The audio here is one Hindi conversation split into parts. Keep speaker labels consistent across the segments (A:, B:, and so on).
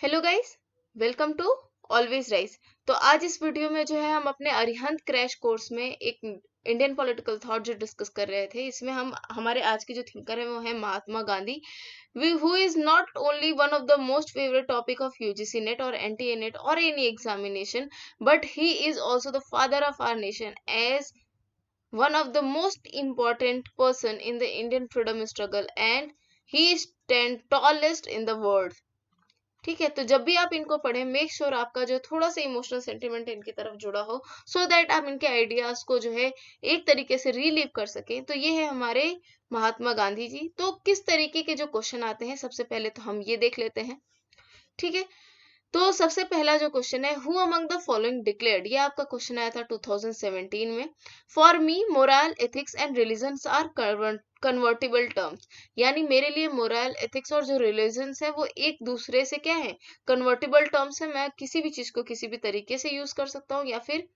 A: Hello guys, welcome to always rise. तो आज इस वीडियो में जो है हम अपने अरिहंत क्रैश कोर्स में एक इंडियन पॉलिटिकल थॉट जो डिस्कस कर रहे थे, इसमें हम हमारे आज के जो थिंकर है वो है Mahatma Gandhi, who is not only one of the most favorite topic of UGC NET or NTA NET or any examination, but he is also the father of our nation as one of the most important person in the Indian freedom struggle, and he stand tallest in the world. ठीक है, तो जब भी आप इनको पढ़ें मेक श्योर आपका जो थोड़ा सा इमोशनल सेंटिमेंट इनकी तरफ जुड़ा हो, सो दैट आप इनके आइडियाज को जो है एक तरीके से रीलीव कर सकें। तो ये है हमारे महात्मा गांधी जी। तो किस तरीके के जो क्वेश्चन आते हैं, सबसे पहले तो हम ये देख लेते हैं। ठीक है, तो सबसे पहला जो क्वेश्चन है, who among the following declared, ये आपका क्वेश्चन आया था 2017 में। For me moral ethics and religions are convertible terms, यानी मेरे लिए मोरल एथिक्स और जो रिलीजन्स है वो एक दूसरे से क्या है, कन्वर्टिबल टर्म्स है। मैं किसी भी चीज को किसी भी तरीके से यूज कर सकता हूँ या फिर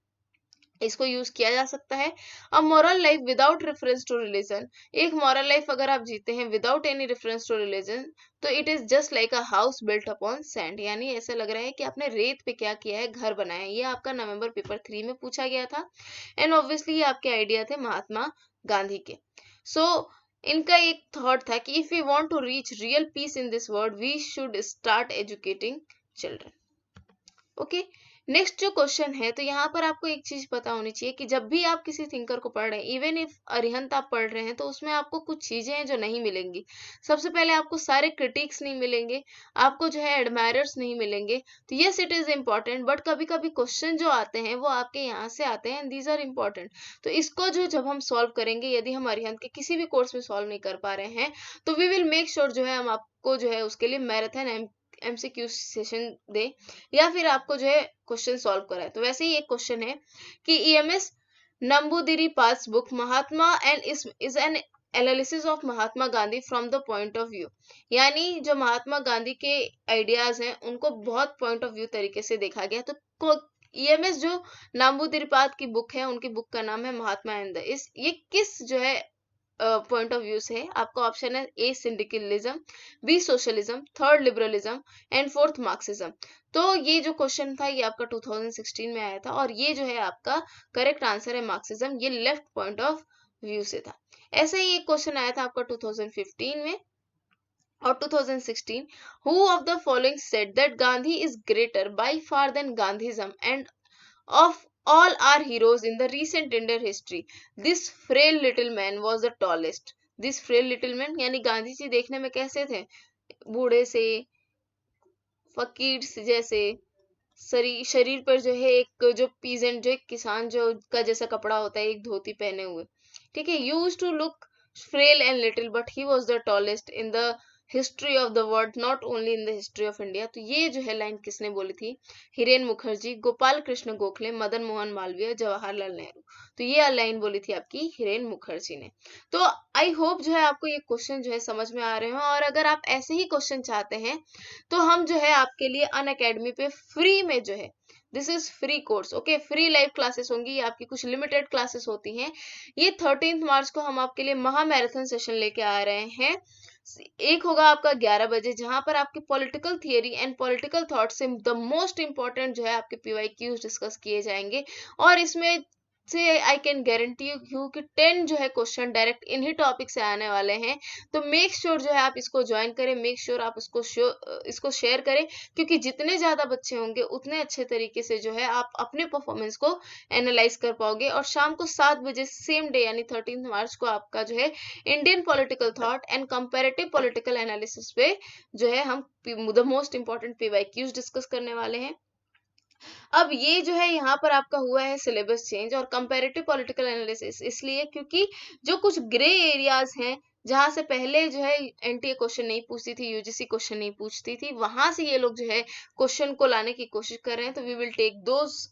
A: इसको यूज किया जा सकता है। A moral life without reference to religion, एक मॉरल लाइफ अगर आप जीते हैं without any reference to religion, तो it is just like a house built upon sand, यानी ऐसा लग रहा है कि आपने रेत पे क्या किया है, घर बनाया है। ये आपका नवंबर पेपर 3 में पूछा गया था, एंड ऑब्वियसली ये आपके आइडिया थे महात्मा गांधी के। सो इनका एक थॉट था कि if we want to reach real peace in this world we should start educating children. Okay, next जो क्वेश्चन है, तो यहाँ पर आपको एक चीज पता होनी चाहिए कि जब भी आप किसी थिंकर को पढ़ रहे हैं, इवन इफ अरिहंत आप पढ़ रहे हैं, तो उसमें आपको कुछ चीजें हैं जो नहीं मिलेंगी। सबसे पहले आपको सारे क्रिटिक्स नहीं मिलेंगे, आपको जो है एडमायरर्स नहीं मिलेंगे। तो yes it is important, but कभी कभी क्वेश्चन जो आते हैं वो आपके यहाँ से आते हैं, दीज आर इम्पोर्टेंट। तो इसको जो जब हम सॉल्व करेंगे, यदि हम अरिहंत के किसी भी कोर्स में सॉल्व नहीं कर पा रहे हैं, तो वी विल मेक श्योर जो है हम आपको जो है उसके लिए मैराथन एमसीक्यू सेशन दे, या फिर आपको जो है क्वेश्चन सॉल्व कराए। तो वैसे ही एक क्वेश्चन है कि EMS Namboodiri pass book Mahatma and is an analysis of Mahatma Gandhi from the point of view, यानी जो महात्मा गांधी के आइडियाज हैं उनको बहुत पॉइंट ऑफ व्यू तरीके से देखा गया। तो ईएमएस जो नंबूदिरीपाद की बुक है, उनकी बुक का नाम है महात्मा एंड द इस, ये किस जो है पॉइंट ऑफ व्यू से है? आपका ऑप्शन है A syndicalism, B socialism, third liberalism and fourth Marxism. तो ये जो क्वेश्चन था ये आपका 2016 में आया था, और ये जो है आपका करेक्ट आंसर है मार्क्सिज्म, ये लेफ्ट पॉइंट ऑफ व्यू से था। ऐसे ही एक क्वेश्चन आया था आपका 2015 में और 2016, who of the following said that Gandhi is greater by far than Gandhism and of all our heroes in the recent Indian history, this frail little man was the tallest. This frail little man यानी गांधी जी देखने में कैसे थे? बूढ़े से, फकीर से जैसे, शरीर पर जो है एक जो पीजेंट, जो एक किसान जो का जैसा कपड़ा होता है, एक धोती पहने हुए। ठीक है, used to look frail and little but he was the tallest in the history of the world, not only in the history of India. तो ये जो है लाइन किसने बोली थी? हिरेन मुखर्जी, गोपाल कृष्ण गोखले, मदन मोहन मालवीय, जवाहरलाल नेहरू। तो ये लाइन बोली थी आपकी हिरेन मुखर्जी ने। तो आई होप जो है आपको ये क्वेश्चन जो है समझ में आ रहे हो, और अगर आप ऐसे ही क्वेश्चन चाहते हैं तो हम जो है आपके लिए अन अकेडमी पे फ्री में जो है, this is free course, okay, free live classes होंगी। ये आपकी कुछ लिमिटेड क्लासेस होती हैं। ये 13 मार्च को हम आपके लिए महा मैराथन सेशन लेके आ रहे हैं। एक होगा आपका 11 बजे, जहां पर आपके political theory and political thought से द मोस्ट इंपॉर्टेंट जो है आपके पीवाईक्यूज डिस्कस किए जाएंगे, और इसमें से आई कैन गारंटी यू कि 10 जो है क्वेश्चन डायरेक्ट इन्हीं टॉपिक से आने वाले हैं। तो मेक श्योर जो है आप इसको ज्वाइन करें, मेक श्योर आप इसको शेयर करें, क्योंकि जितने ज्यादा बच्चे होंगे उतने अच्छे तरीके से जो है आप अपने परफॉर्मेंस को एनालाइज कर पाओगे। और शाम को 7 बजे सेम डे यानी 13 मार्च को आपका जो है Indian political thought and comparative political analysis पे जो है हम the most important PYQs discuss करने वाले हैं। अब ये जो है यहाँ पर आपका हुआ है सिलेबस चेंज और कंपैरेटिव पॉलिटिकल एनालिसिस, इसलिए क्योंकि जो कुछ ग्रे एरियाज हैं, जहां से पहले जो है एनटीए क्वेश्चन नहीं पूछती थी, यूजीसी क्वेश्चन नहीं पूछती थी, वहां से ये लोग जो है क्वेश्चन को लाने की कोशिश कर रहे हैं। तो we will take those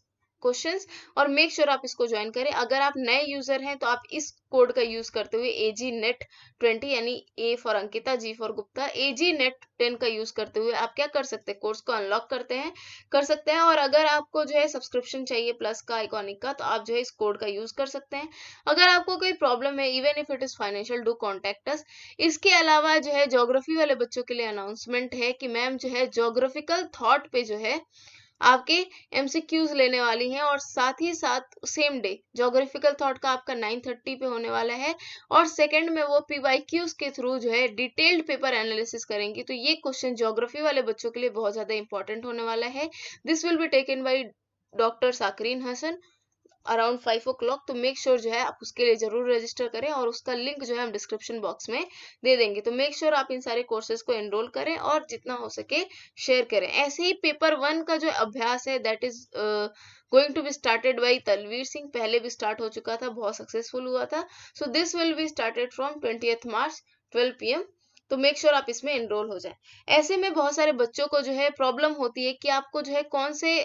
A: questions, और मेक श्योर आप इसको ज्वाइन करें। अगर आप नए यूजर हैं तो आप इस कोड का यूज करते हुए AGNET20 यानी A for Ankita, G for Gupta, AGNET10 का यूज करते हुए आप क्या कर सकते हैं, कोर्स को अनलॉक कर सकते हैं। और अगर आपको जो है सब्सक्रिप्शन चाहिए प्लस का, आइकॉनिक का, तो आप जो है इस कोड का यूज कर सकते हैं। अगर आपको कोई प्रॉब्लम है, even if it is financial, do contact us. इसके अलावा जो है ज्योग्राफी वाले बच्चों के लिए अनाउंसमेंट है कि मैम जो है ज्योग्राफिकल थॉट पे जो है आपके MCQs लेने वाली हैं, और साथ ही साथ सेम डे ज्योग्राफिकल थॉट का आपका 9:30 पे होने वाला है, और सेकंड में वो PYQs के थ्रू जो है डिटेल्ड पेपर एनालिसिस करेंगी। तो ये क्वेश्चन ज्योग्राफी वाले बच्चों के लिए बहुत ज्यादा इंपॉर्टेंट होने वाला है। This will be taken by doctor Sakreen Hasan around 5 o'clock। तो मेक श्योर जो है आप उसके लिए जरूर रजिस्टर करें, और उसका लिंक जो है हम डिस्क्रिप्शन बॉक्स में दे देंगे। तो मेक श्योर आप इन सारे कोर्सेज को एनरोल करें और जितना हो सके शेयर करें। ऐसे ही पेपर 1 का जो अभ्यास है that is going to be started by Talveer Singh, पहले भी स्टार्ट हो चुका था, बहुत सक्सेसफुल हुआ था। So this will be started from 20th March 12 PM। तो मेक श्योर आप इसमें एनरोल हो जाए। ऐसे में बहुत सारे बच्चों को जो है प्रॉब्लम होती है कि आपको जो है कौन से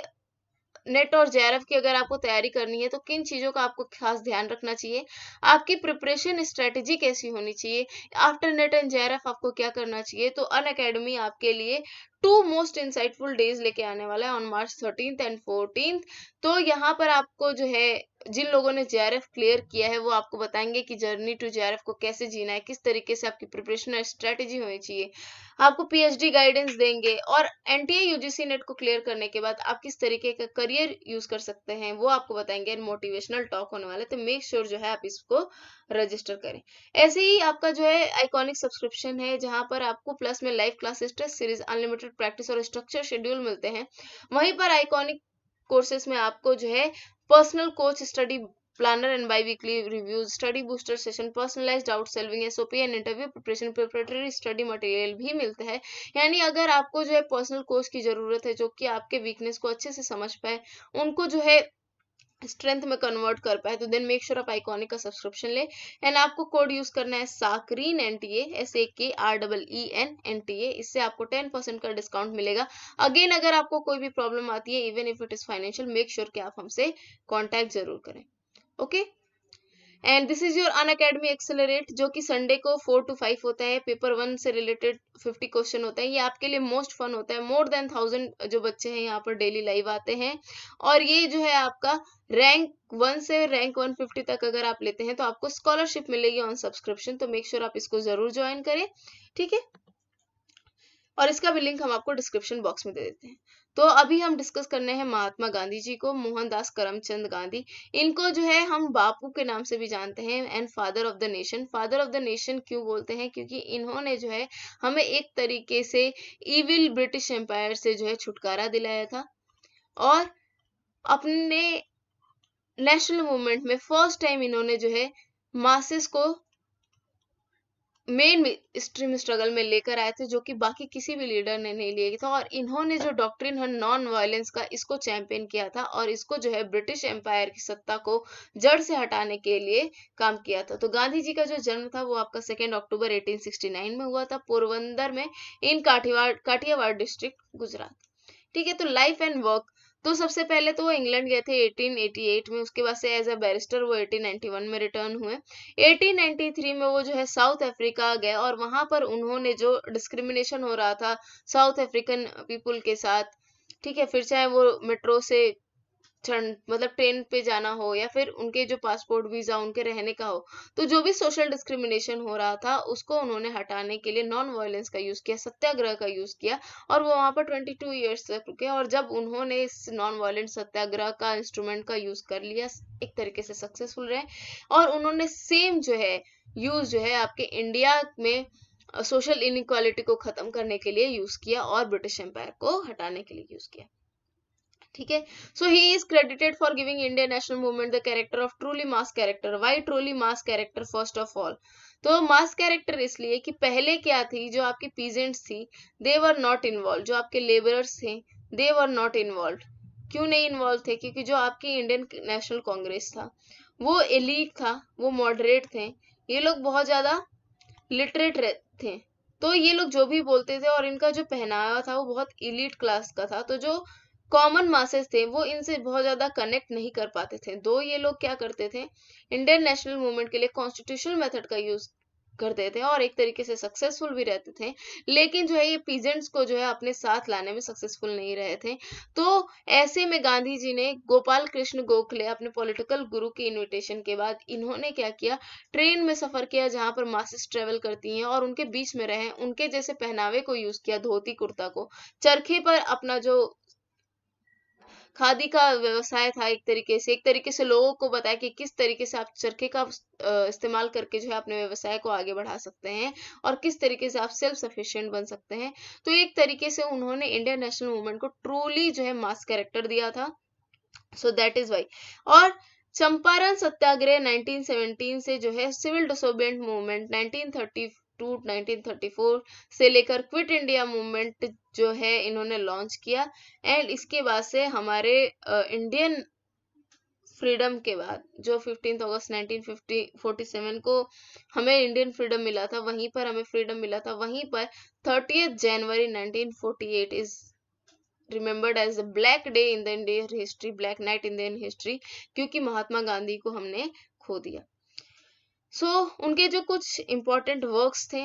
A: नेट और JRF की अगर आपको तैयारी करनी है तो किन चीजों का आपको खास ध्यान रखना चाहिए, आपकी प्रिपरेशन स्ट्रेटेजी कैसी होनी चाहिए, आफ्टर नेट एंड JRF आपको क्या करना चाहिए। तो अनअकैडमी आपके लिए 2 मोस्ट इंसाइटफुल डेज लेके आने वाला है on March 13th and 14th। तो यहाँ पर आपको जो है जिन लोगों ने JRF क्लियर किया है वो आपको बताएंगे कि जर्नी टू JRF को कैसे जीना है, किस तरीके से आपकी प्रिपरेशन और स्ट्रेटेजी होनी चाहिए, आपको PhD गाइडेंस देंगे, और NTA UGC नेट को क्लियर करने के बाद आप किस तरीके का करियर यूज कर सकते हैं वो आपको बताएंगे। मोटिवेशनल टॉक होने वाला है, तो मेक श्योर जो है आप इसको रजिस्टर करें। ऐसे ही आपका जो है आइकॉनिक सब्सक्रिप्शन है जहां पर आपको प्लस में live classes, test series, unlimited practice और स्ट्रक्चर शेड्यूल मिलते हैं। वहीं पर आइकॉनिक कोर्सेज में आपको जो है personal coach, study planner and biweekly reviews, study booster session, personalised doubt solving, SOP and interview preparation, preparatory study material भी मिलता है। यानी अगर आपको जो है पर्सनल कोच की जरूरत है जो कि आपके वीकनेस को अच्छे से समझ पाए, उनको जो है स्ट्रेंथ में कन्वर्ट कर पाए, तो देन मेक श्योर आप आइकॉनिक का सब्सक्रिप्शन ले। एंड आपको कोड यूज करना है साकरीन NTA, SAKREEN NTA। इससे आपको 10% का डिस्काउंट मिलेगा। अगेन अगर आपको कोई भी प्रॉब्लम आती है, even if it is financial, make sure कि आप हमसे कॉन्टैक्ट जरूर करें। Okay, and this is your Unacademy accelerate, जो कि संडे को 4 to 5 होता है। पेपर 1 से रिलेटेड 50 क्वेश्चन होता है। ये आपके लिए मोस्ट फन होता है। मोर देन 1000 जो बच्चे हैं यहाँ पर डेली लाइव आते हैं, और ये जो है आपका रैंक 1 से रैंक 150 तक अगर आप लेते हैं तो आपको स्कॉलरशिप मिलेगी ऑन सब्सक्रिप्शन। तो मेक श्योर आप इसको जरूर ज्वाइन करें, ठीक है। और इसका भी लिंक हम आपको डिस्क्रिप्शन बॉक्स में दे देते हैं। तो अभी हम डिस्कस करने हैं महात्मा गांधी जी को, मोहनदास करमचंद गांधी। इनको जो है हम बापू के नाम से भी जानते हैं, and father of the nation. Father of the nation क्यों बोलते हैं, क्योंकि इन्होंने जो है हमें एक तरीके से इविल ब्रिटिश एम्पायर से जो है छुटकारा दिलाया था, और अपने नेशनल मूवमेंट में फर्स्ट टाइम इन्होंने जो है मासेस को मेन स्ट्रीम स्ट्रगल में लेकर आए थे, जो कि बाकी किसी भी लीडर ने नहीं लिया था। और इन्होंने जो डॉक्ट्रिन है नॉन वायलेंस का, इसको चैंपियन किया था, और इसको जो है ब्रिटिश एम्पायर की सत्ता को जड़ से हटाने के लिए काम किया था। तो गांधी जी का जो जन्म था वो आपका 2 अक्टूबर 1869 में हुआ था, पोरबंदर में, इन काठियावाड़ डिस्ट्रिक्ट, गुजरात। ठीक है। तो लाइफ एंड वर्क, तो सबसे पहले तो वो इंग्लैंड गए थे 1888 में, उसके बाद से एज अ बैरिस्टर वो 1891 में रिटर्न हुए। 1893 में वो जो है साउथ अफ्रीका गए, और वहां पर उन्होंने जो डिस्क्रिमिनेशन हो रहा था साउथ अफ्रीकन पीपुल के साथ, ठीक है, फिर चाहे वो मेट्रो से मतलब ट्रेन पे जाना हो, या फिर उनके जो पासपोर्ट वीजा उनके रहने का हो, तो जो भी सोशल डिस्क्रिमिनेशन हो रहा था उसको उन्होंने हटाने के लिए नॉन वायलेंस का यूज किया, सत्याग्रह का यूज किया, और वो वहां पर 22 ईयर्स तक रुके। और जब उन्होंने इस नॉन वायलेंट सत्याग्रह का इंस्ट्रूमेंट का यूज कर लिया, एक तरीके से सक्सेसफुल रहे, और उन्होंने सेम जो है यूज जो है आपके इंडिया में सोशल इनइक्वालिटी को खत्म करने के लिए यूज किया, और ब्रिटिश एम्पायर को हटाने के लिए यूज किया। ठीक है। So he is credited for giving Indian national movement the character of truly mass character. Why truly mass character? First of all, तो मास कैरेक्टर इसलिए कि पहले क्या थी, जो आपकी पीजेंट्स थी, दे वर नॉट इन्वॉल्व, जो आपके लेबरर्स थे दे वर नॉट इन्वॉल्व। क्यों नहीं इन्वॉल्व थे? क्योंकि जो आपकी इंडियन नेशनल कांग्रेस था वो एलीट था, वो मॉडरेट थे, ये लोग बहुत ज्यादा लिटरेट थे, तो ये लोग जो भी बोलते थे, और इनका जो पहनावा था वो बहुत इलीट क्लास का था। तो जो कॉमन मासेस थे वो इनसे बहुत ज्यादा कनेक्ट नहीं कर पाते थे। दो ये लोग क्या करते थे, इंडियन नेशनल मूवमेंट के लिए कॉन्स्टिट्यूशनल मेथड का यूज करते थे और एक तरीके से सक्सेसफुल भी रहते थे, लेकिन जो है ये पीजेंट्स को जो है अपने साथ लाने में सक्सेसफुल नहीं रहे थे। तो ऐसे में गांधी जी ने गोपाल कृष्ण गोखले अपने पॉलिटिकल गुरु के इनविटेशन के बाद इन्होंने क्या किया, ट्रेन में सफर किया जहां पर मासेस ट्रेवल करती हैं और उनके बीच में रहे, उनके जैसे पहनावे को यूज किया, धोती कुर्ता को, चरखे पर अपना जो खादी का व्यवसाय था, एक तरीके से लोगों को बताया कि किस तरीके से आप चरखे का इस्तेमाल करके जो है अपने व्यवसाय को आगे बढ़ा सकते हैं और किस तरीके से आप सेल्फ सफिशिएंट बन सकते हैं। तो एक तरीके से उन्होंने इंडियन नेशनल मूवमेंट को ट्रूली जो है मास कैरेक्टर दिया था। So that is why. और चंपारण सत्याग्रह 1917 से जो है सिविल डिसोबिएंट मूवमेंट 1932 1934 से लेकर क्विट इंडिया मूवमेंट जो है इन्होंने लॉन्च किया। एंड इसके बाद से हमारे इंडियन फ्रीडम के बाद जो 15 अगस्त 1947 को हमें इंडियन फ्रीडम मिला था, वहीं पर हमें फ्रीडम मिला था, वहीं पर 30 January 1948 is remembered as a black day in the Indian history, black night in the history, क्योंकि महात्मा गांधी को हमने खो दिया। उनके जो कुछ इंपॉर्टेंट वर्क्स थे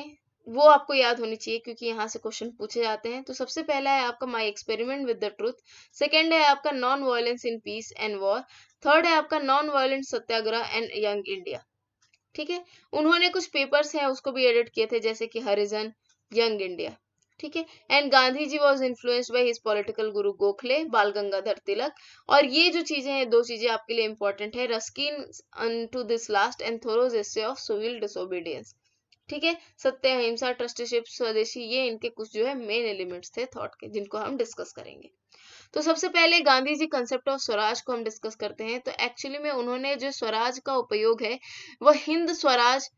A: वो आपको याद होनी चाहिए, क्योंकि यहाँ से क्वेश्चन पूछे जाते हैं। तो सबसे पहला है आपका my experiment with the truth, second है आपका non violence in peace and war, third है आपका non violent Satyagraha and young India. ठीक है, उन्होंने कुछ पेपर्स हैं उसको भी एडिट किए थे, जैसे कि हरिजन, यंग इंडिया। ठीक है, and Gandhi ji was influenced by his political guru Gokhale, बाल गंगाधर तिलक। और ये जो चीजें हैं, दो चीजें आपके लिए इंपॉर्टेंट है, Ruskin unto this last and Thoreau's essay of civil disobedience. ठीक है, सत्य, अहिंसा, ट्रस्टीशिप, स्वदेशी, ये इनके कुछ जो है मेन एलिमेंट्स थे थॉट के, जिनको हम डिस्कस करेंगे। तो सबसे पहले गांधी जी कंसेप्ट ऑफ स्वराज को हम डिस्कस करते हैं। तो एक्चुअली में उन्होंने जो स्वराज का उपयोग है वह हिंद स्वराज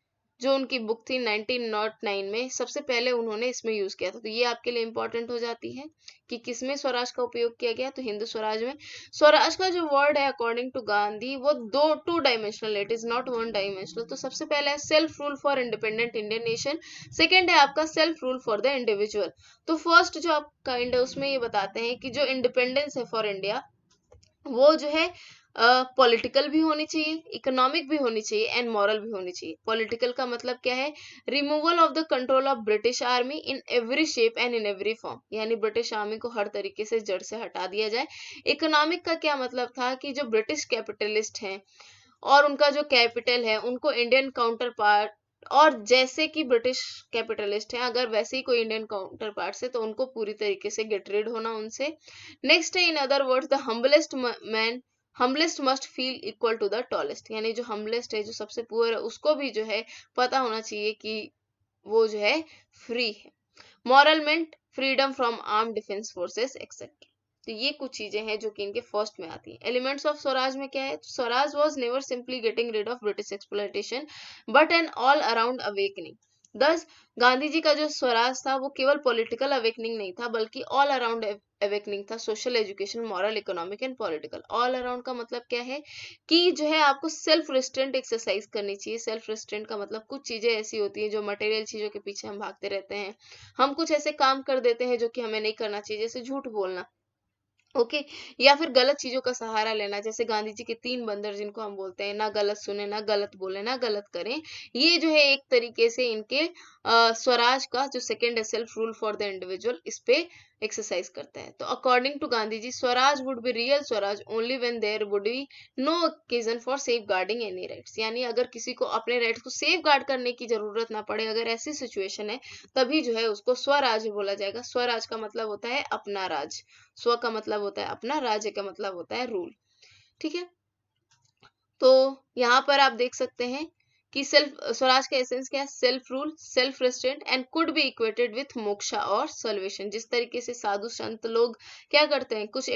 A: जो उनकी बुक थी 1909 में, सबसे पहले उन्होंने इसमें यूज किया था। तो ये आपके लिए इंपॉर्टेंट हो जाती है कि किसमें स्वराज का उपयोग किया गया, तो हिंद स्वराज में। स्वराज का जो वर्ड है अकॉर्डिंग टू गांधी वो two dimensional, it is not one dimensional. तो सबसे पहले है self rule for independent Indian nation, second है आपका self rule for the individual. तो फर्स्ट जो आप काइंड है उसमें ये बताते हैं कि जो इंडिपेंडेंस है फॉर इंडिया वो जो है पॉलिटिकल भी होनी चाहिए, इकोनॉमिक भी होनी चाहिए एंड मॉरल भी होनी चाहिए। पॉलिटिकल का मतलब क्या है, removal of the control of British army in every shape and in every form, यानी ब्रिटिश आर्मी को हर तरीके से जड़ से हटा दिया जाए। इकोनॉमिक का क्या मतलब था कि जो ब्रिटिश कैपिटलिस्ट हैं और उनका जो कैपिटल है उनको इंडियन काउंटर पार्ट, और जैसे कि ब्रिटिश कैपिटलिस्ट हैं अगर वैसे ही कोई इंडियन काउंटर पार्ट से, तो उनको पूरी तरीके से गेट रिड होना उनसे। नेक्स्ट है in other words the humblest man humblest must feel equal to the tallest, यानी जो हम्बलेस्ट है, जो सबसे पुअर है, उसको भी जो है पता होना चाहिए कि वो जो है फ्री है। Moral meant freedom from arm defence forces etcetera. तो ये कुछ चीजें हैं जो कि इनके फर्स्ट में आती हैं। एलिमेंट्स ऑफ स्वराज में क्या है, Swaraj was never simply getting rid of British exploitation but an all around awakening. Thus, Gandhi जी का जो स्वराज था वो केवल पॉलिटिकल अवेकनिंग नहीं था बल्कि ऑल अराउंड अवेकनिंग था, social, education, moral, economic and political. All around का मतलब क्या है कि जो है आपको सेल्फ रिस्ट्रेंट एक्सरसाइज करनी चाहिए। सेल्फ रिस्ट्रेंट का मतलब कुछ चीजें ऐसी होती हैं जो मटेरियल चीजों के पीछे हम भागते रहते हैं, हम कुछ ऐसे काम कर देते हैं जो कि हमें नहीं करना चाहिए, जैसे झूठ बोलना, ओके, या फिर गलत चीजों का सहारा लेना, जैसे गांधी जी के 3 बंदर जिनको हम बोलते हैं, ना गलत सुने, ना गलत बोले, ना गलत करें। ये जो है एक तरीके से इनके स्वराज का जो सेकंड है self rule for the individual, इस पे एक्सरसाइज करता है। तो according to Gandhi ji Swaraj would be real Swaraj only when there would be no occasion for safeguarding any rights, यानी अगर किसी को अपने राइट्स को सेफ गार्ड करने की जरूरत ना पड़े, अगर ऐसी सिचुएशन है, तभी जो है उसको स्वराज बोला जाएगा। स्वराज का मतलब होता है अपना राज, स्व का मतलब होता है अपना, राज्य का मतलब होता है रूल। ठीक है, तो यहाँ पर आप देख सकते हैं कि सेल्फ स्वराज का एसेंस क्या है, self rule, self restaurant and could be equated with moksha और सल्वेशन। जिस तरीके से साधु संत लोग क्या करते हैं, कुछ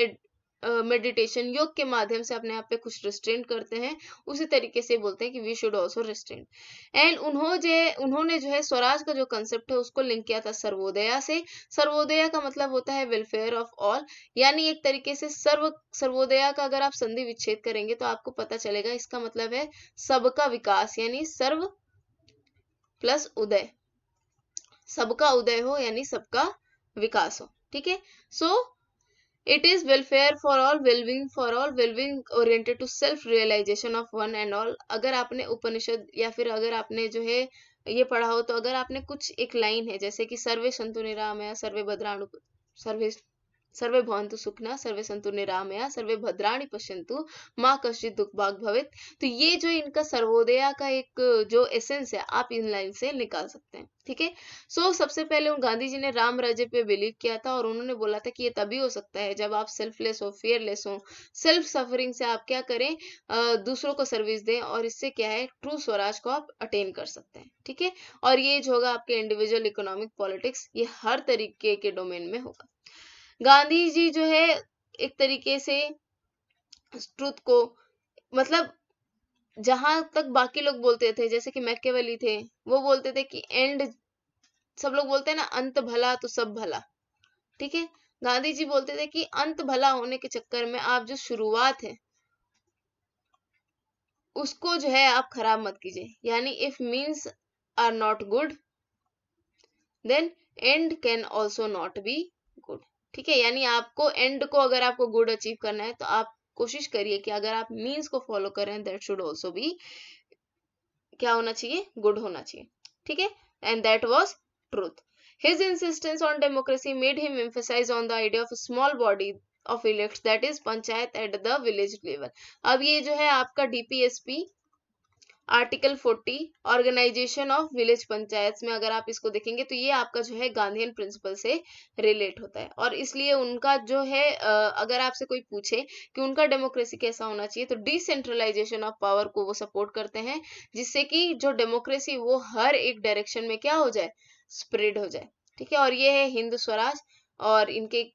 A: मेडिटेशन योग के माध्यम से अपने आप पे कुछ रिस्ट्रेंट करते हैं, उसी तरीके से बोलते हैं कि we should also restraint. And उन्होंने जो है स्वराज का जो कंसेप्ट है उसको लिंक किया था सर्वोदया से। सर्वोदया का मतलब होता है वेलफेयर ऑफ ऑल, यानी एक तरीके से सर्वोदया का अगर आप संधि विच्छेद करेंगे तो आपको पता चलेगा इसका मतलब है सबका विकास, यानी सर्व प्लस उदय, सबका उदय हो यानी सबका विकास हो। ठीक है, so it is welfare for all, wellbeing oriented to self realization of one and all. अगर आपने उपनिषद या फिर अगर आपने जो है ये पढ़ा हो, तो अगर आपने कुछ एक लाइन है जैसे कि सर्वे सन्तु निरामया सर्वे भद्राणु सर्वे सर्वे भवन्तु सुखिनः सर्वे सन्तु निरामया सर्वे भद्राणि पश्यन्तु माँ कश्चित् दुःख भाग् भवेत्। तो ये जो इनका सर्वोदया का एक जो एसेंस है, आप इन लाइन से निकाल सकते हैं। ठीक है। सो सबसे पहले उन गांधी जी ने राम राज्य पे बिलीव किया था, और उन्होंने बोला था कि ये तभी हो सकता है जब आप सेल्फलेस हो, फियरलेस हो, सेल्फ सफरिंग से आप क्या करें, दूसरों को सर्विस दें, और इससे क्या है ट्रू स्वराज को आप अटेन कर सकते हैं। ठीक है। और ये जो होगा आपके इंडिविजुअल इकोनॉमिक पॉलिटिक्स, ये हर तरीके के डोमेन में होगा। गांधी जी जो है एक तरीके से ट्रुथ को, मतलब जहां तक बाकी लोग बोलते थे, जैसे कि मैकियावेली थे, वो बोलते थे कि एंड, सब लोग बोलते हैं ना अंत भला तो सब भला। ठीक है। गांधी जी बोलते थे कि अंत भला होने के चक्कर में आप जो शुरुआत है उसको जो है आप खराब मत कीजिए। यानी if means are not good then end can also not be good. ठीक है। यानी आपको एंड को, अगर आपको गुड अचीव करना है, तो आप कोशिश करिए कि अगर आप मीन्स को फॉलो करें, दैट शुड ऑल्सो बी क्या होना चाहिए, गुड होना चाहिए। ठीक है। And that was truth. His insistence on democracy made him emphasize on the idea of a small body of elects, that is panchayat at the village level। अब ये जो है आपका DPSP article 40 organization of village panchayat में अगर आप इसको देखेंगे, तो ये आपका जो है गांधीयन प्रिंसिपल से रिलेट होता है। और इसलिए उनका जो है अगर आपसे कोई पूछे कि उनका डेमोक्रेसी कैसा होना चाहिए, तो डिसेंट्रलाइजेशन ऑफ पावर को वो सपोर्ट करते हैं, जिससे कि जो डेमोक्रेसी वो हर एक डायरेक्शन में क्या हो जाए, स्प्रेड हो जाए। ठीक है। और ये है हिंद स्वराज, और इनके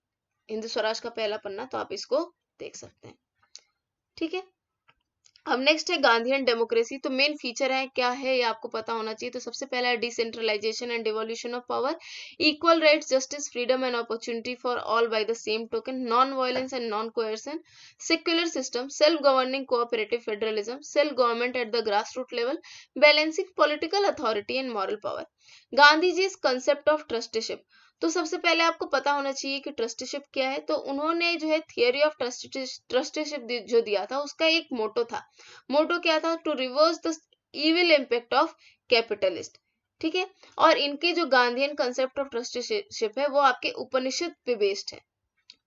A: हिंद स्वराज का पहला पन्ना, तो आप इसको देख सकते हैं। ठीक है। अब नेक्स्ट है गांधीयन डेमोक्रेसी। तो मेन फीचर है क्या है, ये आपको पता होना चाहिए। तो सबसे पहला है decentralisation and devolution of power, equal rights, justice, freedom and opportunity for all by the same token, non violence and non coercion, secular system, self governing cooperative federalism, self government at the grass root level, balancing political authority and moral power. Gandhi ji इस कंसेप्ट ऑफ ट्रस्टीशिप, तो सबसे पहले आपको पता होना चाहिए कि ट्रस्टीशिप क्या है। तो उन्होंने जो है थियरी ऑफ ट्रस्टीशिप जो दिया था, उसका एक मोटो था। मोटो क्या था, to reverse the evil impact of capitalist. ठीक है। और इनके जो गांधीयन कंसेप्ट ऑफ ट्रस्टीशिप है, वो आपके उपनिषद पे बेस्ड है।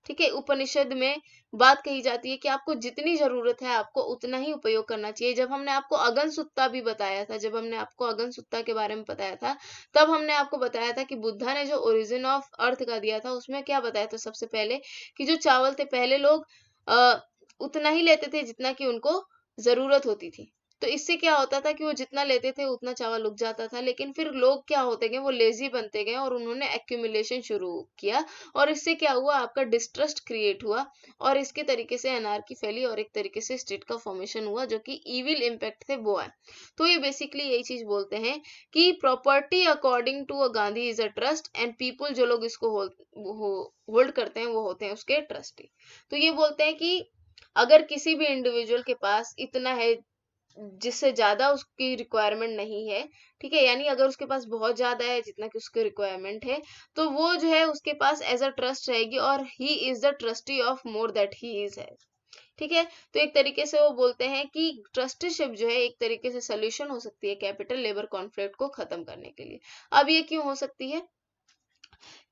A: ठीक है। उपनिषद में बात कही जाती है कि आपको जितनी जरूरत है आपको उतना ही उपयोग करना चाहिए। जब हमने आपको अगन सुत्ता भी बताया था, जब हमने आपको अगन सुत्ता के बारे में बताया था, तब हमने आपको बताया था कि बुद्धा ने जो ओरिजिन ऑफ अर्थ का दिया था, उसमें क्या बताया था सबसे पहले, कि जो चावल थे पहले लोग उतना ही लेते थे जितना कि उनको जरूरत होती थी। तो इससे क्या होता था कि वो जितना लेते थे उतना चावल उग जाता था। लेकिन फिर लोग क्या होते गए, वो लेजी बनते गए, और उन्होंने एक्यूमुलेशन शुरू किया, और इससे क्या हुआ, आपका डिस्ट्रस्ट क्रिएट हुआ, और इसके तरीके से एनार्की फैली, और एक तरीके से स्टेट का फॉर्मेशन हुआ, जो कि इविल इम्पैक्ट थे वो आए। तो ये बेसिकली यही चीज बोलते हैं कि property according to a Gandhi is a trust, and people जो लोग इसको होल्ड करते हैं वो होते हैं उसके ट्रस्टी। तो ये बोलते हैं कि अगर किसी भी इंडिविजुअल के पास इतना है जिससे ज्यादा उसकी रिक्वायरमेंट नहीं है, ठीक है, यानी अगर उसके पास बहुत ज्यादा है जितना कि उसकी रिक्वायरमेंट है, तो वो जो है उसके पास एज अ ट्रस्ट रहेगी, और he is the trustee of more that he is है। ठीक है। तो एक तरीके से वो बोलते हैं कि ट्रस्टीशिप जो है एक तरीके से सोल्यूशन हो सकती है कैपिटल लेबर कॉन्फ्लिक्ट को खत्म करने के लिए। अब ये क्यों हो सकती है,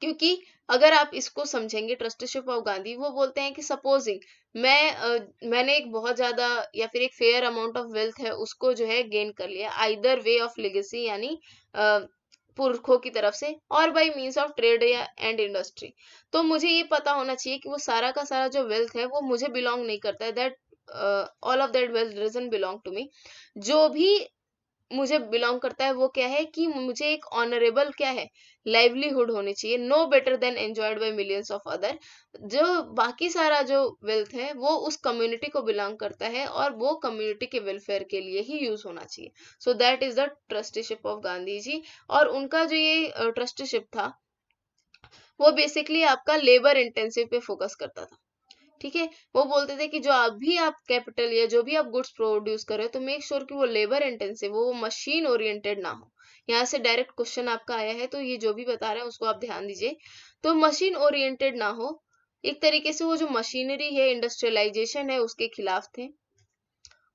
A: क्योंकि अगर आप इसको समझेंगे ट्रस्टीशिप ऑफ गांधी, वो बोलते हैं कि सपोजिंग मैंने एक बहुत ज्यादा या फिर एक फेयर अमाउंट ऑफ वेल्थ है उसको जो है गेन कर लिया, आइदर वे ऑफ लेगेसी, यानी पुरखों की तरफ से, और बाय मींस ऑफ ट्रेड या एंड इंडस्ट्री। तो मुझे ये पता होना चाहिए कि वो सारा का सारा जो वेल्थ है वो मुझे बिलोंग नहीं करता है, that all of that wealth doesn't belong to me. जो भी मुझे बिलोंग करता है वो क्या है, कि मुझे एक ऑनरेबल क्या है, लाइवलीहुड होनी चाहिए, no better than enjoyed by millions of other. जो बाकी सारा जो वेल्थ है वो उस कम्युनिटी को बिलोंग करता है, और वो कम्युनिटी के वेलफेयर के लिए ही यूज होना चाहिए। So that is the trusteeship of Gandhi ji. और उनका जो ये ट्रस्टीशिप था, वो बेसिकली आपका लेबर इंटेंसिव पे फोकस करता था। ठीक है। वो बोलते थे कि जो अभी आप कैपिटल या जो भी आप गुड्स प्रोड्यूस कर रहे हो, तो मेक श्योर कि वो लेबर इंटेंसिव हो, वो मशीन ओरिएंटेड ना हो। यहाँ से डायरेक्ट क्वेश्चन आपका आया है, तो ये जो भी बता रहे हैं उसको आप ध्यान दीजिए। तो मशीन ओरिएंटेड ना हो, एक तरीके से वो जो मशीनरी है, इंडस्ट्रियलाइजेशन है, उसके खिलाफ थे।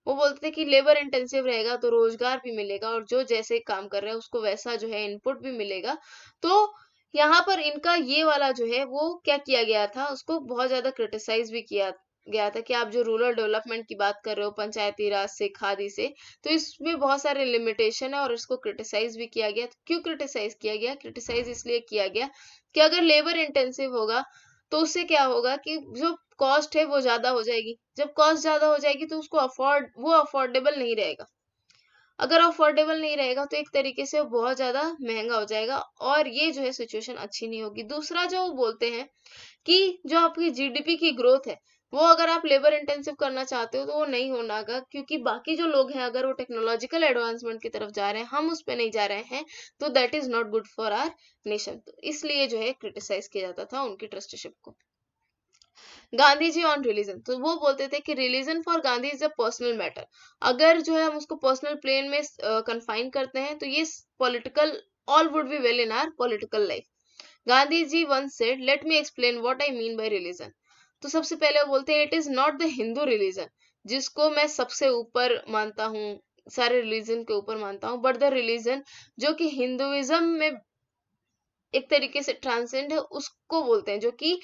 A: वो बोलते थे कि लेबर इंटेंसिव रहेगा तो रोजगार भी मिलेगा और जो जैसे काम कर रहा है उसको वैसा जो है इनपुट भी मिलेगा। तो यहाँ पर इनका ये वाला जो है वो क्या किया गया था, उसको बहुत ज्यादा क्रिटिसाइज भी किया गया था कि आप जो रूरल डेवलपमेंट की बात कर रहे हो पंचायती राज से, खादी से, तो इसमें बहुत सारे लिमिटेशन है और इसको क्रिटिसाइज भी किया गया। तो क्यों क्रिटिसाइज किया गया? क्रिटिसाइज इसलिए किया गया कि अगर लेबर इंटेंसिव होगा तो उससे क्या होगा कि जो कॉस्ट है वो ज्यादा हो जाएगी। जब कॉस्ट ज्यादा हो जाएगी तो उसको अफोर्डेबल नहीं रहेगा। अगर अफोर्डेबल नहीं रहेगा तो एक तरीके से वो बहुत ज्यादा महंगा हो जाएगा और ये जो है सिचुएशन अच्छी नहीं होगी। दूसरा जो वो बोलते हैं कि जो आपकी जीडीपी की ग्रोथ है वो अगर आप लेबर इंटेंसिव करना चाहते हो तो वो नहीं होनागा, क्योंकि बाकी जो लोग हैं अगर वो टेक्नोलॉजिकल एडवांसमेंट की तरफ जा रहे हैं, हम उस पे नहीं जा रहे हैं, तो that is not good for our nation. तो इसलिए जो है क्रिटिसाइज किया जाता था उनकी ट्रस्टीशिप को। गांधी जी ऑन रिलीजन, तो वो बोलते थे कि religion for Gandhi is a personal matter. अगर जो है हम उसको पर्सनल प्लेन में कन्फाइन करते हैं तो ये political, all would be well in our political life. Gandhi ji once said, let me explain what I mean by religion. तो सबसे पहले वो बोलते हैं it is not the Hindu religion, जिसको मैं सबसे ऊपर मानता हूँ, सारे रिलीजन के ऊपर मानता हूँ, बट द रिलीजन जो कि हिंदुइज्म में एक तरीके से ट्रांसेंड है, उसको बोलते हैं, जो कि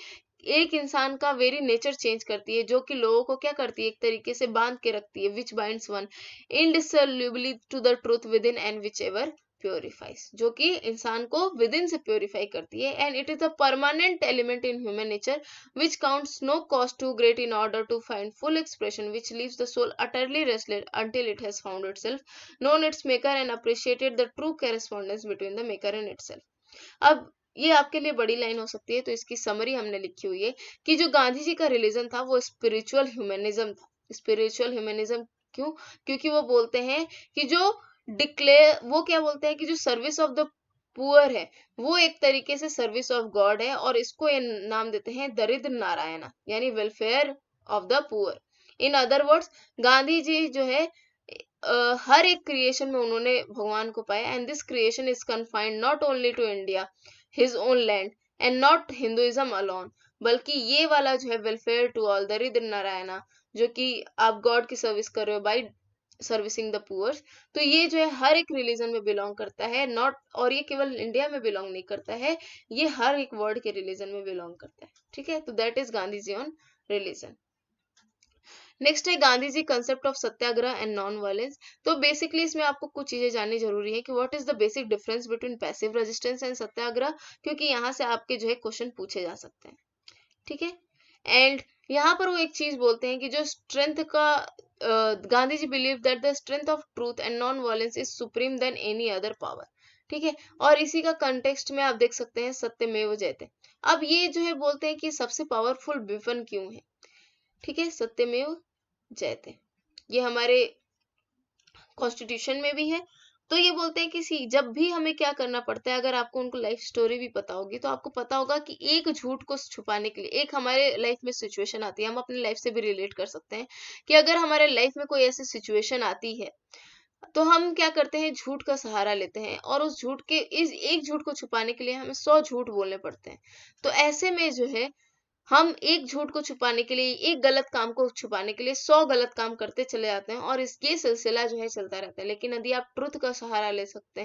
A: एक इंसान का वेरी नेचर चेंज करती है, जो कि लोगों को क्या करती है, एक तरीके से बांध के रखती है, which binds one indissolubly to the truth within and which ever purifies, जो कि इंसान को विद इन से प्योरीफाई करती है। And it is a permanent element in human nature which counts no cost too great in order to find full expression, which leaves the soul utterly restless until it has found itself, known its maker and appreciated the true correspondence between the maker and itself। अब ये आपके लिए बड़ी लाइन हो सकती है, तो इसकी समरी हमने लिखी हुई है कि जो गांधी जी का रिलीजन था वो स्पिरिचुअल ह्यूमनिज्म था। स्पिरिचुअल ह्यूमनिज्म क्यों? क्योंकि वो बोलते हैं कि जो डिक्लेयर, वो क्या बोलते हैं कि जो सर्विस ऑफ द पुअर है वो एक तरीके से सर्विस ऑफ गॉड है, और इसको ये नाम देते हैं दरिद्र नारायणा, यानी welfare of the poor. In other words, Gandhi ji जो है हर एक क्रिएशन में उन्होंने भगवान को पाया, and this creation is confined not only to India, his own land, and not Hinduism alone, बल्कि ये वाला जो है वेलफेयर टू ऑल दरिद्र नारायणा, जो कि आप गॉड की सर्विस कर रहे हो बाई सर्विसिंग द पुअर्स, तो ये जो है हर एक रिलीजन में बिलोंग करता है, नॉट, और ये केवल इंडिया में बिलोंग नहीं करता है, ये हर एक वर्ल्ड के रिलीजन में बिलोंग करता है। ठीक है, तो that is Gandhi ji on religion. Next है Gandhi ji concept of satyagraha and non violence. तो बेसिकली इसमें आपको कुछ चीजें जाननी जरूरी है कि what is the basic difference between passive resistance and satyagraha, क्योंकि यहाँ से आपके जो है क्वेश्चन पूछे जा सकते हैं। ठीक है, एंड यहाँ पर वो एक चीज बोलते हैं कि जो स्ट्रेंथ का, Gandhi ji believe that the strength of truth and non violence is supreme than any other power. ठीक है, और इसी का कंटेक्स्ट में आप देख सकते हैं सत्यमेव जयते। अब ये जो है बोलते हैं कि सबसे पावरफुल वेपन क्यों है। ठीक है, सत्यमेव जयते, ये हमारे कॉन्स्टिट्यूशन में भी है। तो ये बोलते हैं कि सी, जब भी हमें क्या करना पड़ता है, अगर आपको उनको लाइफ स्टोरी भी पता होगी तो आपको पता होगा कि एक झूठ को छुपाने के लिए, एक हमारे लाइफ में सिचुएशन आती है, हम अपनी लाइफ से भी रिलेट कर सकते हैं कि अगर हमारे लाइफ में कोई ऐसी सिचुएशन आती है तो हम क्या करते हैं, झूठ का सहारा लेते हैं, और उस झूठ के, इस एक झूठ को छुपाने के लिए हमें 100 झूठ बोलने पड़ते हैं। तो ऐसे में जो है हम एक झूठ को छुपाने के लिए, एक गलत काम को छुपाने के लिए 100 गलत काम करते चले जाते हैं, और ये सिलसिला जो है चलता रहता है। लेकिन यदि आप ट्रुथ का सहारा लेते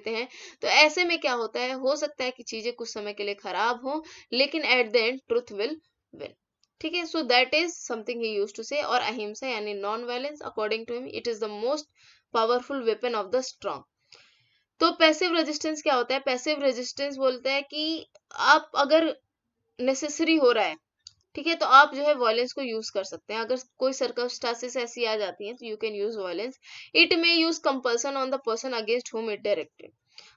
A: हैं, तो ऐसे में क्या होता है, हो सकता है कि चीजें कुछ समय के लिए खराब हो, लेकिन at the end truth will win. ठीक है, so that is something he used to say. और अहिंसा यानी non violence, according to him it is the most powerful weapon of the strong. तो पैसिव रेजिस्टेंस क्या होता है? पैसिव रेजिस्टेंस बोलता है कि आप अगर नेसेसरी हो रहा है, ठीक है, तो आप जो है वॉयलेंस को यूज कर सकते हैं। अगर कोई सर्कमस्टांसेस ऐसी आ जाती हैं तो you can use violence. It may use compulsion on the person against हुम इट डायरेक्टेड।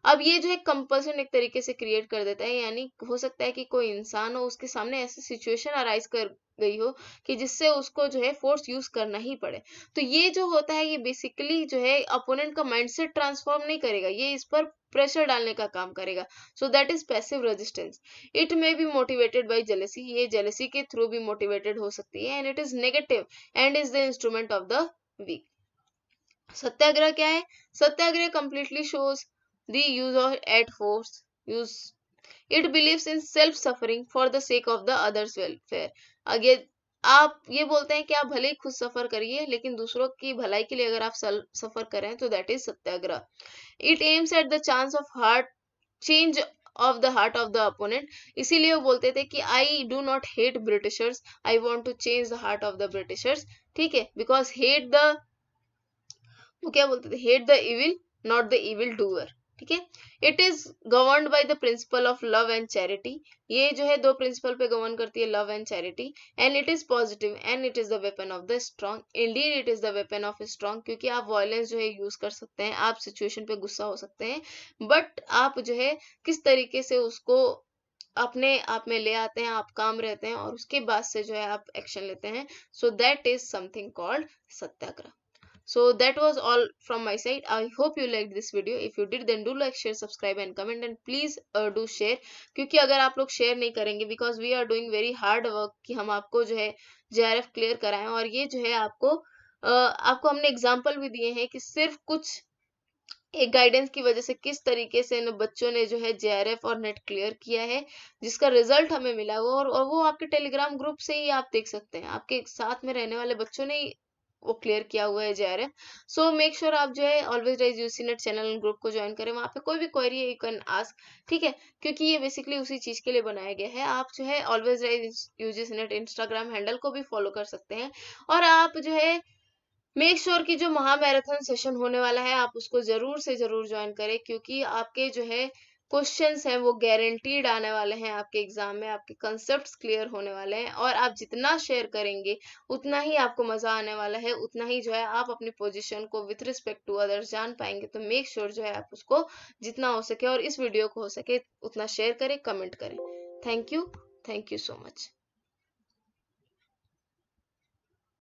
A: अब ये जो है कंपल्सन एक तरीके से क्रिएट कर देता है, यानी हो सकता है कि कोई इंसान हो, उसके सामने ऐसी सिचुएशन अराइज कर गई हो कि जिससे उसको जो है फोर्स यूज करना ही पड़े। तो ये जो होता है, ये बेसिकली जो है अपोनेंट का माइंडसेट ट्रांसफॉर्म नहीं करेगा, ये इस पर प्रेशर डालने का काम करेगा। So that is passive resistance. It may be motivated by jealousy, ये जेलेसी के थ्रू भी मोटिवेटेड हो सकती है, and it is negative and is the instrument of the weak. Satyagraha क्या है? Satyagraha completely shows the use of at force use it believes in self suffering for the sake of the others welfare. Again आप ये बोलते हैं कि आप भले ही खुद सफर करिए, लेकिन दूसरों की भलाई के लिए अगर आप सफर करें तो that is satyagraha. It aims at the chance of heart change of the heart of the opponent. इसीलिए वो बोलते थे कि I do not hate Britishers, I want to change the heart of the Britishers. ठीक है, बिकॉज हेट द, वो क्या बोलते थे, hate the evil not the evil doer. ठीक है, it is governed by the principle of love and charity. ये जो है दो प्रिंसिपल पे गवर्न करती है, love and charity. And it is positive and it is the weapon of the strong. Indeed it is the weapon of strong, क्योंकि आप वायलेंस जो है यूज कर सकते हैं, आप सिचुएशन पे गुस्सा हो सकते हैं, बट आप जो है किस तरीके से उसको अपने आप में ले आते हैं, आप काम रहते हैं और उसके बाद से जो है आप एक्शन लेते हैं। सो that is something called Satyagraha. So that was all from my side. I hope you liked this video. If you did, then do like, share, subscribe and comment, and please do share, क्योंकि अगर आप लोग शेयर नहीं करेंगे, because we are doing very hard work कि हम आपको जो है JRF क्लियर कराएं, और ये जो है आपको हमने एग्जाम्पल भी दिए हैं कि सिर्फ कुछ एक गाइडेंस की वजह से किस तरीके से इन बच्चों ने जो है JRF और नेट क्लियर किया है, जिसका रिजल्ट हमें मिला हुआ, और वो आपके टेलीग्राम ग्रुप से ही आप देख सकते हैं, आपके साथ में रहने वाले बच्चों ने ही वो क्लियर किया हुआ है JRF। सो मेक श्योर आप जो है always rise UG NET channel group को ज्वाइन करें, वहाँ पे कोई भी क्वेरी है यू कैन आस्क। ठीक है, क्योंकि ये बेसिकली उसी चीज के लिए बनाया गया है। आप जो है always rise UG NET Instagram handle को भी फॉलो कर सकते हैं, और आप जो है मेक श्योर कि जो महामैराथन सेशन होने वाला है आप उसको जरूर से जरूर ज्वाइन करें, क्योंकि आपके जो है क्वेश्चंस हैं वो गारंटीड आने वाले हैं आपके एग्जाम में, आपके कंसेप्ट्स क्लियर होने वाले हैं, और आप जितना शेयर करेंगे उतना ही आपको मजा आने वाला है, उतना ही जो है आप अपनी पोजीशन को विथ रिस्पेक्ट टू अदर्स जान पाएंगे। तो मेक श्योर जो है आप उसको जितना हो सके और इस वीडियो को हो सके उतना शेयर करें, कमेंट करें। Thank you so much.